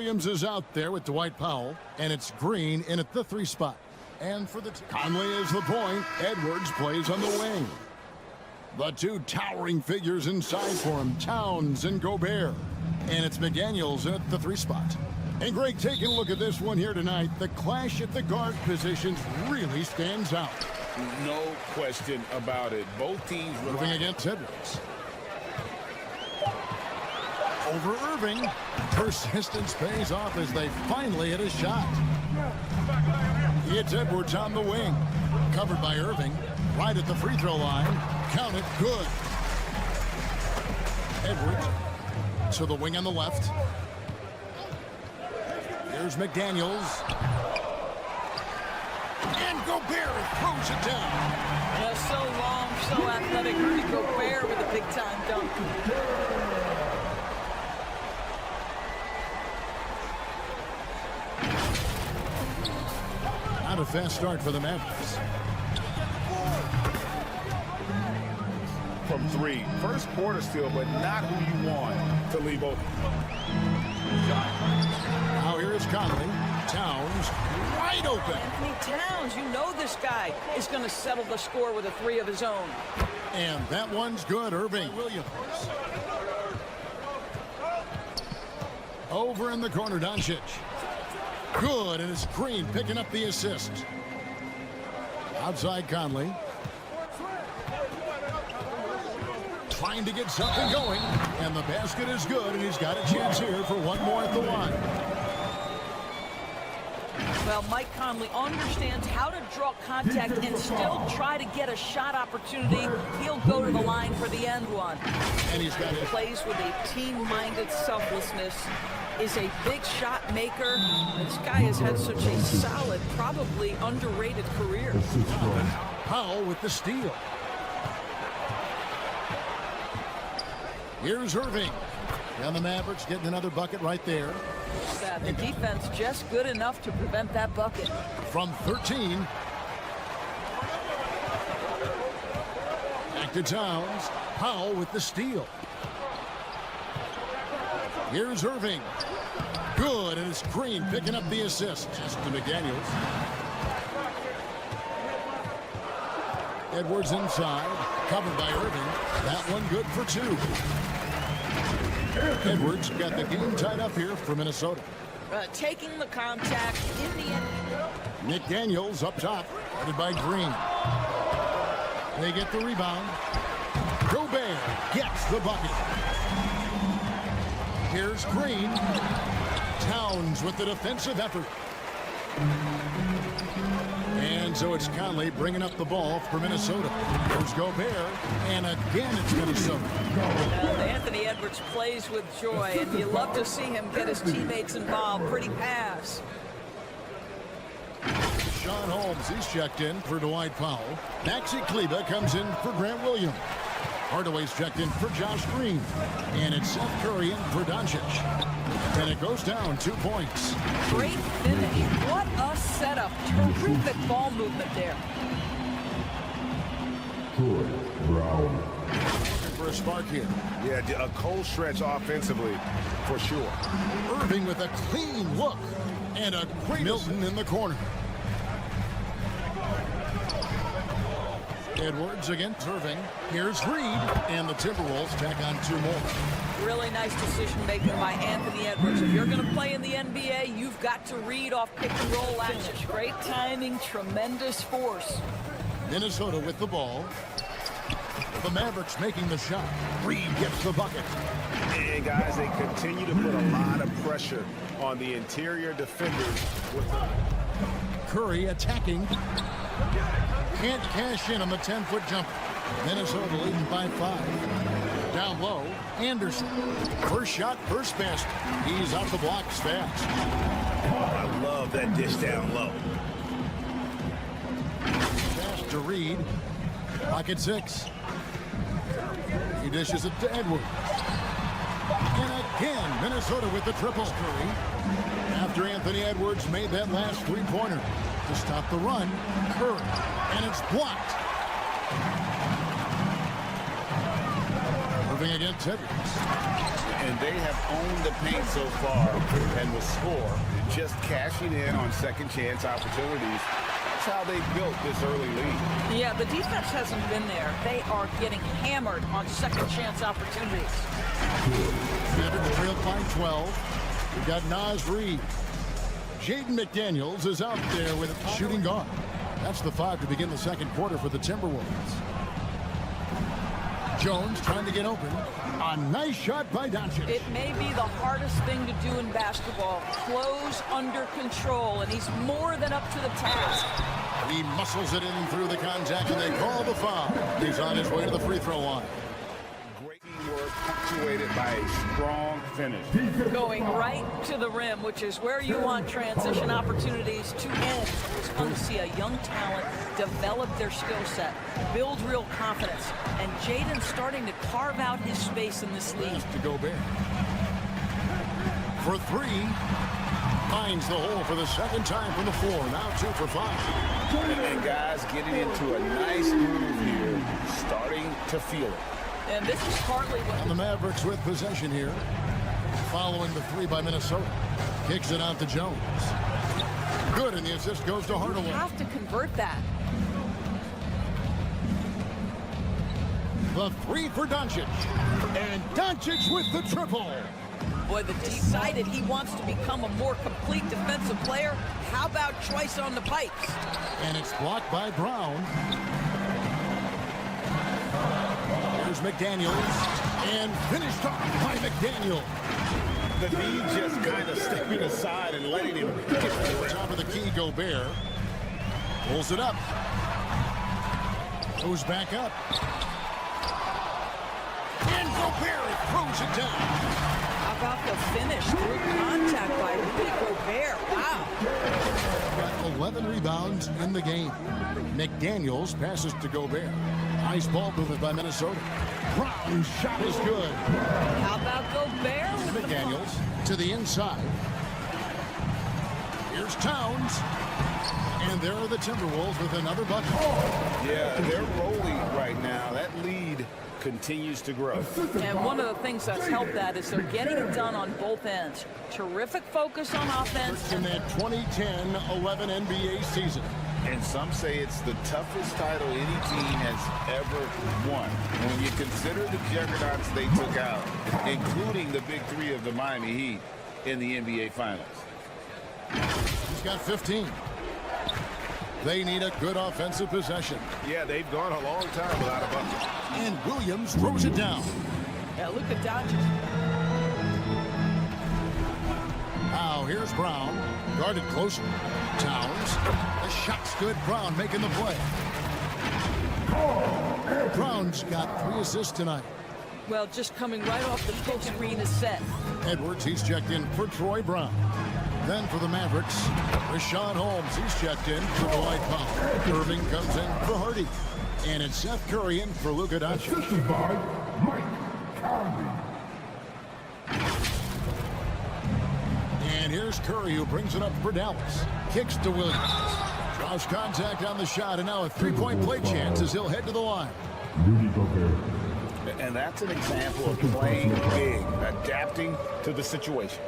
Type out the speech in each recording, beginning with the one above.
Williams is out there with Dwight Powell, and it's Green in at the 3 spot. And for the Conley is the point. Edwards plays on the wing. The two towering figures inside for him, Towns and Gobert. And it's McDaniels at the 3 spot. And Greg, taking a look at this one here tonight, the clash at the guard positions really stands out. No question about it. Both teams moving against Edwards. Over Irving. Persistence pays off as they finally hit a shot. It's Edwards on the wing. Covered by Irving. Right at the free throw line. Count it. Good. Edwards to the wing on the left. Here's McDaniels. And Gobert throws it down. So long, so athletic. Rudy Gobert with a big-time dunk. Not a fast start for the Mavericks. From 3. First quarter still, but not who you want to leave open. Now here is Conley. Towns wide open. Anthony Towns, you know this guy is going to settle the score with a 3 of his own. And that one's good. Irving Williams. Over in the corner, Doncic. Good, and it's Green picking up the assist. Outside Conley. Trying to get something going, and the basket is good, and he's got a chance here for one more at the line. Well, Mike Conley understands how to draw contact and still try to get a shot opportunity. He'll go to the line for the end one. And he's got it. Plays with a team-minded selflessness, is a big shot maker. This guy has had such a solid, probably underrated career. Powell with the steal. Here's Irving. And the Mavericks getting another bucket right there. The defense just good enough to prevent that bucket. From 13. Back to Towns. Powell with the steal. Here's Irving. Good, and it's Green picking up the assist. Just to McDaniels. Edwards inside. Covered by Irving. That one good for 2. Edwards got the game tied up here for Minnesota. Taking the contact in the end. McDaniels up top, headed by Green. They get the rebound. Gobert gets the bucket. Here's Green. Towns with the defensive effort. And so it's Conley bringing up the ball for Minnesota. There's Gobert, and again it's Minnesota. Anthony Edwards plays with joy, and you love to see him get his teammates involved. Pretty pass. Sean Holmes, he's checked in for Dwight Powell. Maxi Kleber comes in for Grant Williams. Hardaway's checked in for Josh Green. And it's Seth Curry in for Doncic. And it goes down 2 points. Great finish. What a setup. Terrific ball movement there. Brown. For a spark here. Yeah, a cold stretch offensively, for sure. Irving with a clean look. And a great Milton in the corner. Edwards against Irving. Here's Reed. And the Timberwolves tack on 2 more. Really nice decision making by Anthony Edwards. If you're going to play in the NBA, you've got to read off pick and roll action. Great timing, tremendous force. Minnesota with the ball. The Mavericks making the shot. Reed gets the bucket. And guys, they continue to put a lot of pressure on the interior defenders. Curry attacking. Can't cash in on the 10-foot jumper. Minnesota leading by 5. Down low, Anderson. First shot, first basket. He's out the blocks fast. I love that dish down low. Pass to Reed. Pocket 6. He dishes it to Edwards. And again, Minnesota with the triple. Curry. After Anthony Edwards made that last 3-pointer to stop the run, Curry. And it's blocked. Moving again. against Edwards. And they have owned the paint so far and will score, just cashing in on second chance opportunities. That's how they built this early lead. Yeah, the defense hasn't been there. They are getting hammered on second chance opportunities. Mavericks trailed by 12. We've got Naz Reid. Jaden McDaniels is out there with a shooting guard. That's the 5 to begin the second quarter for the Timberwolves. Jones trying to get open. A nice shot by Doncic. It may be the hardest thing to do in basketball. Close under control, and he's more than up to the task. He muscles it in through the contact, and they call the foul. He's on his way to the free throw line. Great teamwork punctuated by a strong finish. Going right to the rim, which is where you want transition opportunities to end. It's fun to see a young talent develop their skill set, build real confidence, and Jaden's starting to carve out his space in this league. To Gobert. For 3. Finds the hole for the second time from the floor. Now 2 for 5. And guys getting into a nice groove here, starting to feel it. And this is partly what... And the Mavericks with possession here. Following the 3 by Minnesota. Kicks it out to Jones. Good, and the assist goes to Hardaway. You have to convert that. The 3 for Doncic. And Doncic with the triple. Boy, the decided he wants to become a more complete defensive player. How about choice on the pipes? And it's blocked by Brown. Here's McDaniels. And finished off by McDaniels. The knee just kind of stepping aside and letting him get to the top of the key. Gobert pulls it up. Goes back up. And Gobert throws it down. How about the finish through contact by Rudy Gobert? Wow. Got 11 rebounds in the game. McDaniels passes to Gobert. Nice ball movement by Minnesota. Brown's shot is good. How about Gobert? McDaniels to the inside. Here's Towns. And there are the Timberwolves with another bucket. Yeah, they're rolling right now. That lead continues to grow. And one of the things that's helped that is they're getting it done on both ends. Terrific focus on offense. In that 2010-11 NBA season. And some say it's the toughest title any team has ever won. When you consider the juggernauts they took out, including the big 3 of the Miami Heat in the NBA Finals. He's got 15. They need a good offensive possession. Yeah, they've gone a long time without a bucket. And Williams throws it down. Yeah, look at Doncic. Now here's Brown. Guarded closer. Towns. The shot's good. Brown making the play. Brown's got 3 assists tonight. Well, just coming right off the pick screen is set. Edwards, he's checked in for Troy Brown. Then for the Mavericks, Rashawn Holmes, he's checked in for Dwight Powell. Irving comes in for Hardy. And it's Seth Curry in for Luka Doncic. And here's Curry, who brings it up for Dallas. Kicks to Williams. Draws contact on the shot, and now a 3-point play chance as he'll head to the line. And that's an example of playing big, adapting to the situation.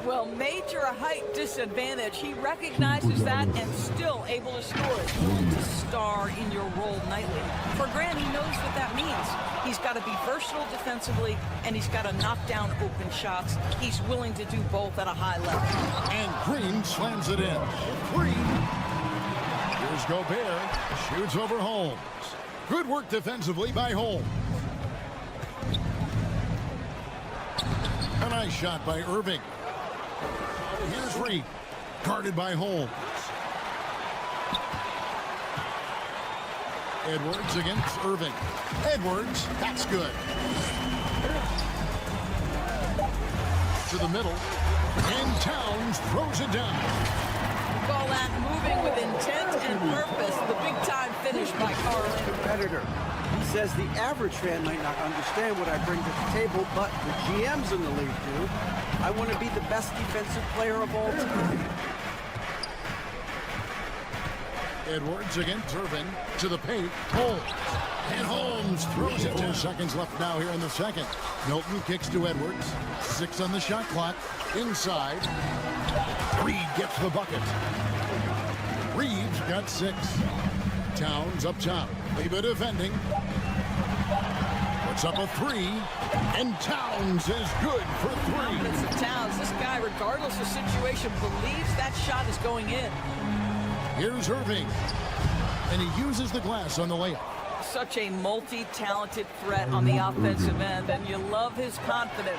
Well, major height disadvantage. He recognizes that and still able to score it. You want to star in your role nightly. For Grant, he knows what that means. He's got to be versatile defensively, and he's got to knock down open shots. He's willing to do both at a high level. And Green slams it in. 3. Here's Gobert. Shoots over Holmes. Good work defensively by Holmes. A nice shot by Irving. Here's Reid, guarded by Holmes. Edwards against Irving. Edwards, that's good. To the middle, and Towns throws it down. Call that moving with intent and purpose. The big-time finish by Carlin. Competitor. He says the average fan might not understand what I bring to the table, but the GMs in the league do. I want to be the best defensive player of all time. Edwards against Irving to the paint. Holmes. And Holmes throws it. 10 seconds left now here in the second. Milton kicks to Edwards. 6 on the shot clock. Inside. Reed gets the bucket. Reeves got 6. Towns up top. Leba defending. Puts up a 3. And Towns is good for 3. Confidence of Towns. This guy, regardless of situation, believes that shot is going in. Here's Irving. And he uses the glass on the layup. Such a multi-talented threat on the offensive end, and you love his confidence.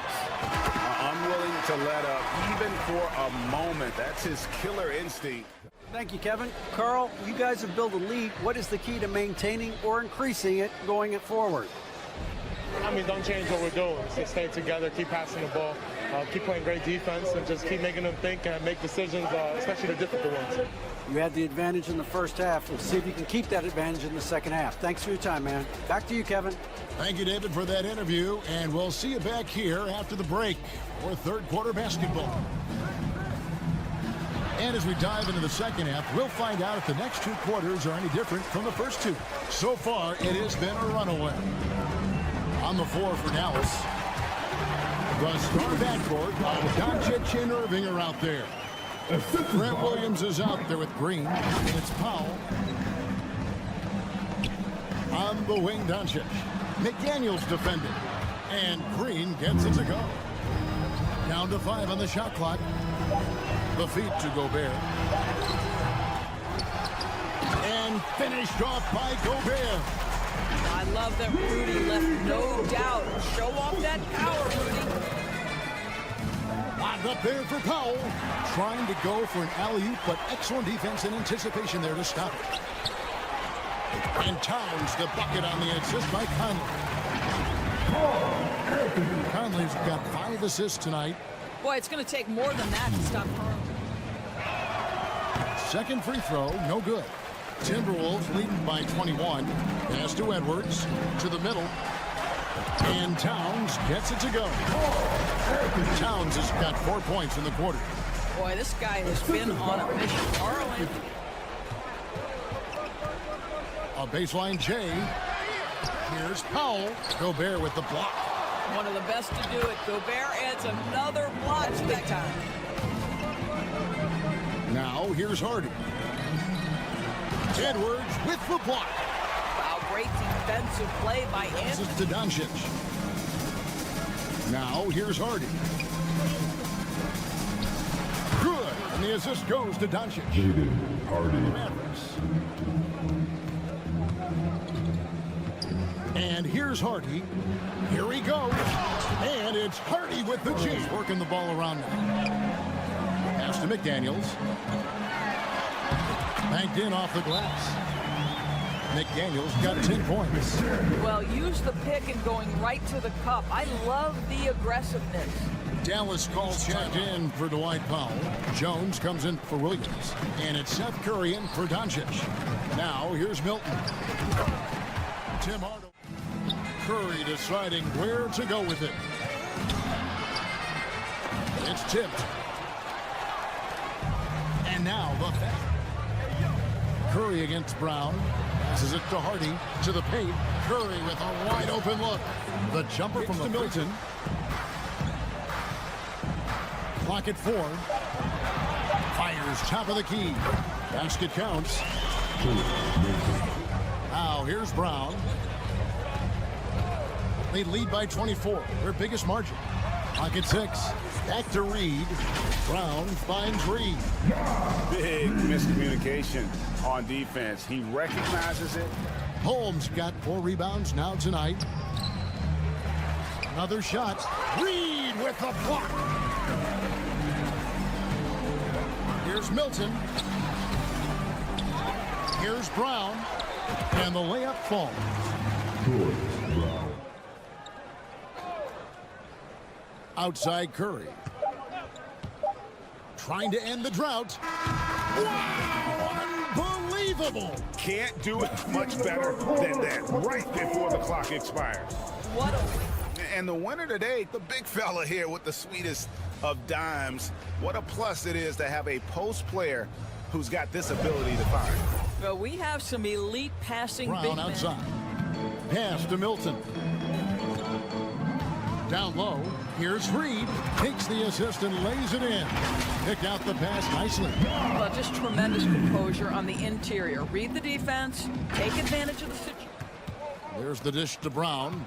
Unwilling to let up even for a moment. That's his killer instinct. Thank you, Kevin. Carl, you guys have built a lead. What is the key to maintaining or increasing it going it forward? I mean, don't change what we're doing. Just stay together, keep passing the ball, keep playing great defense, and just keep making them think and make decisions, especially the difficult ones. You had the advantage in the first half. Let's see if you can keep that advantage in the second half. Thanks for your time, man. Back to you, Kevin. Thank you, David, for that interview, and we'll see you back here after the break for third quarter basketball. And as we dive into the second half, we'll find out if the next 2 quarters are any different from the first 2. So far, it has been a runaway. On the floor for Dallas, the star backcourt of Doncic and Irving are out there. Grant Williams is out there with Green, and it's Powell. On the wing, Doncic. McDaniels defending, and Green gets it to go. Down to 5 on the shot clock. The feed to Gobert. And finished off by Gobert. I love that Rudy left no doubt. Show off that power, Rudy. Locked up there for Powell. Trying to go for an alley-oop, but excellent defense and anticipation there to stop it. And Towns, the bucket on the assist by Conley. Conley's got 5 assists tonight. Boy, it's going to take more than that to stop Carl. Second free throw, no good. Timberwolves leading by 21. Pass to Edwards, to the middle. And Towns gets it to go. Towns has got 4 points in the quarter. Boy, this guy has been on a mission. Carl Anthony. A baseline J. Here's Powell. Gobert with the block. One of the best to do it. Gobert adds another block to that time. Now here's Hardy. Edwards with the block. Wow, great defensive play by This Anthony. is to Doncic. Now here's Hardy. Good. And the assist goes to Doncic. Hardy. Mavericks. And here's Hardy. Here he goes. And it's Hardy with the G. Working the ball around now. Pass to McDaniels. Banked in off the glass. McDaniels got 10 points. Well, use the pick and going right to the cup. I love the aggressiveness. Dallas calls checked in for Dwight Powell. Jones comes in for Williams. And it's Seth Curry in for Doncic. Now here's Milton. Tim Hardaway. Curry deciding where to go with it. It's tipped. And now the foul. Curry against Brown. Passes it to Hardy. To the paint. Curry with a wide open look. The jumper from the Milton. Clock at 4. Fires top of the key. Basket counts. Now here's Brown. They lead by 24. Their biggest margin. Clock at 6. Back to Reed. Brown finds Reed. Big miscommunication on defense. He recognizes it. Holmes got 4 rebounds now tonight. Another shot. Reed with the block. Here's Milton. Here's Brown. And the layup falls. Outside Curry. Trying to end the drought. Wow! Unbelievable! Can't do it much better than that right before the clock expires. What a... And the winner today, the big fella here with the sweetest of dimes. What a plus it is to have a post player who's got this ability to find. Well, we have some elite passing big Brown men. outside. Pass to Milton. Down low. Here's Reed. Takes the assist and lays it in. Pick out the pass nicely. Well, just tremendous composure on the interior. Read the defense. Take advantage of the situation. There's the dish to Brown.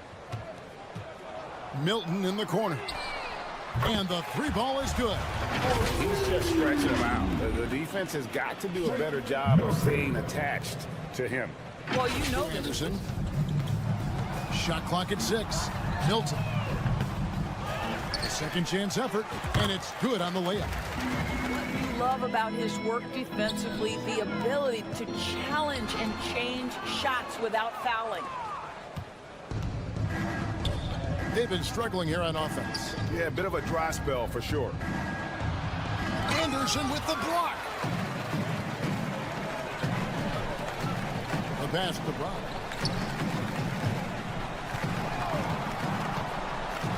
Milton in the corner. And the three ball is good. He's just stretching him out. The defense has got to do a better job of staying attached to him. Well, you know this. Anderson. Shot clock at 6. Milton. A second chance effort, and it's good on the layup. What you love about his work defensively, the ability to challenge and change shots without fouling. They've been struggling here on offense. Yeah, a bit of a dry spell for sure. Anderson with the block. The pass to Brown.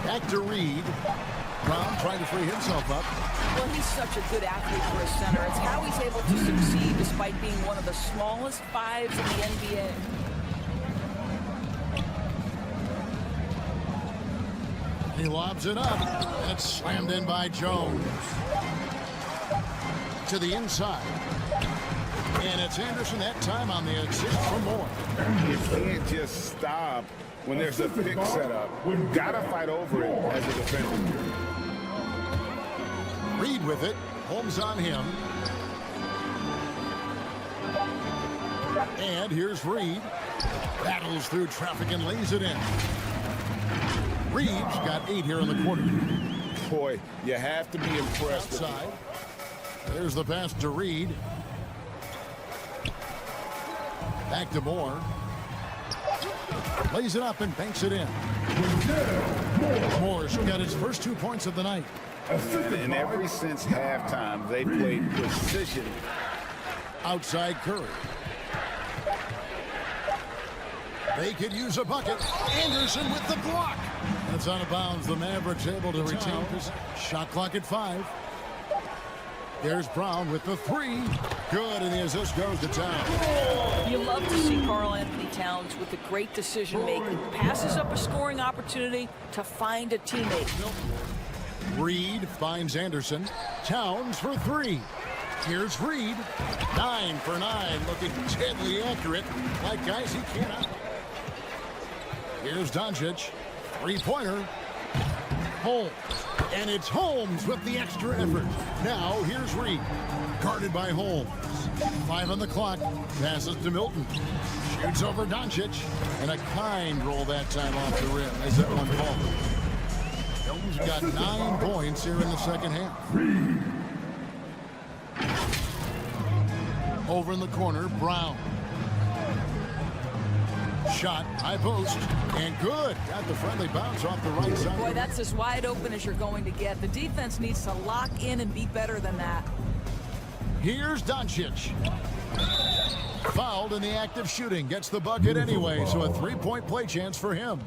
Back to Reed. Brown trying to free himself up. Well, he's such a good athlete for a center. It's how he's able to succeed despite being one of the smallest fives in the NBA. He lobs it up. And it's slammed in by Jones. To the inside. And it's Anderson that time on the assist for more. You can't just stop when there's a pick set up. We've got to fight over it as a defender. Reed with it. Holmes on him. And here's Reed. Battles through traffic and lays it in. Reed's got 8 here in the quarter. Boy, you have to be impressed. Outside. There's the pass to Reed. Back to Moore. Lays it up and banks it in. Moore's got his first 2 points of the night. And ever since halftime, they played precision. Outside Curry. They could use a bucket. Anderson with the block. That's out of bounds. The Mavericks able to retain. Shot clock at 5. There's Brown with the 3. Good, and the assist goes to Towns. You love to see Karl Anthony Towns with the great decision-making. Passes up a scoring opportunity to find a teammate. Reed finds Anderson. Towns for 3. Here's Reed. 9 for 9. Looking deadly accurate. Like guys he cannot. Here's Doncic. 3-pointer. Holmes. And it's Holmes with the extra effort. Now here's Reed. Guarded by Holmes. 5 on the clock. Passes to Milton. Shoots over Doncic. And a kind roll that time off the rim as that one falls. Milton's got 9 points here in the second half. Over in the corner, Brown. Shot, high post, and good. Got the friendly bounce off the right side. Boy, that's as wide open as you're going to get. The defense needs to lock in and be better than that. Here's Doncic. Fouled in the act of shooting. Gets the bucket anyway, so a 3-point play chance for him.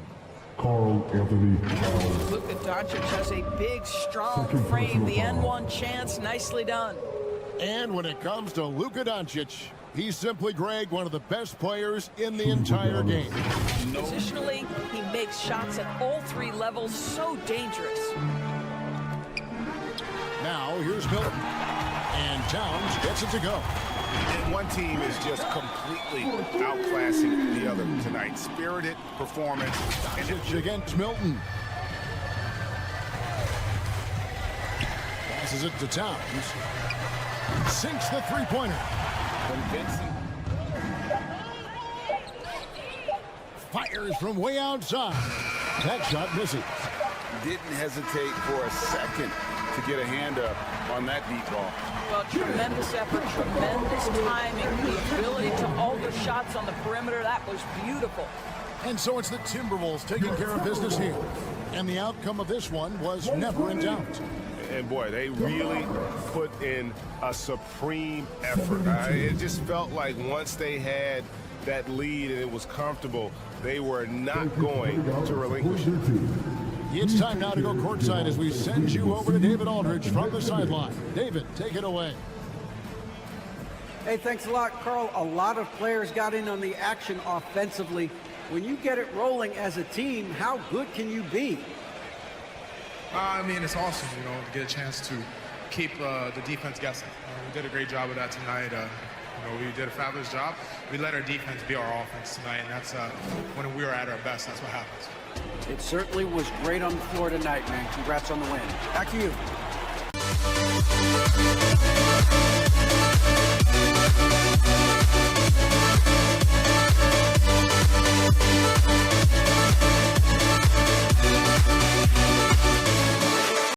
Karl Anthony Towns. Luka Doncic has a big, strong frame. The N1 chance, nicely done. And when it comes to Luka Doncic, he's simply, Greg, one of the best players in the entire game. Positionally, he makes shots at all 3 levels, so dangerous. Now, here's Milton. And Towns gets it to go. And one team is just completely outclassing the other tonight. Spirited performance. Doncic against Milton. Passes it to Towns. Sinks the 3-pointer. Convincing. Fires from way outside. That shot misses. Didn't hesitate for a second to get a hand up on that deep ball. Well, tremendous effort, tremendous timing, the ability to alter shots on the perimeter. That was beautiful. And so it's the Timberwolves taking care of business here. And the outcome of this one was never in doubt. And boy, they really put in a supreme effort. It just felt like once they had that lead and it was comfortable, they were not going to relinquish it. It's time now to go courtside as we send you over to David Aldridge from the sideline. David, take it away. Hey, thanks a lot, Carl. A lot of players got in on the action offensively. When you get it rolling as a team, how good can you be? I mean, it's awesome, you know, to get a chance to keep the defense guessing. We did a great job of that tonight. You know, we did a fabulous job. We let our defense be our offense tonight, and that's when we were at our best. That's what happens. It certainly was great on the floor tonight, man. Congrats on the win. Back to you.